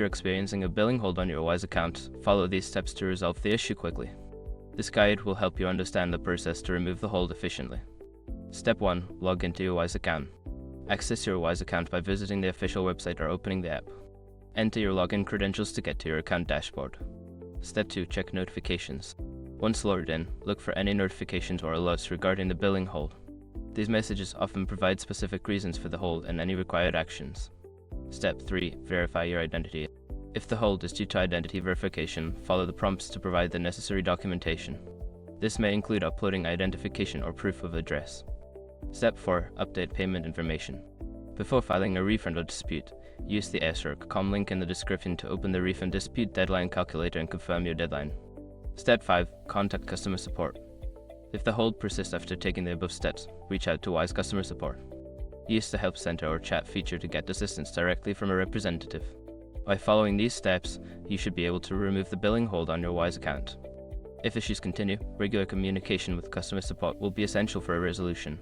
you're experiencing a billing hold on your Wise account, follow these steps to resolve the issue quickly. This guide will help you understand the process to remove the hold efficiently. Step 1. Log into your Wise account. Access your Wise account by visiting the official website or opening the app. Enter your login credentials to get to your account dashboard. Step 2. Check notifications. Once logged in, look for any notifications or alerts regarding the billing hold. These messages often provide specific reasons for the hold and any required actions. Step 3. Verify your identity. If the hold is due to identity verification, follow the prompts to provide the necessary documentation. This may include uploading identification or proof of address. Step 4. Update payment information. Before filing a refund or dispute, use the SR.com link in the description to open the refund dispute deadline calculator and confirm your deadline. Step 5. Contact customer support. If the hold persists after taking the above steps, reach out to Wise customer support. Use the help center or chat feature to get assistance directly from a representative. By following these steps, you should be able to remove the billing hold on your Wise account. If issues continue, regular communication with customer support will be essential for a resolution.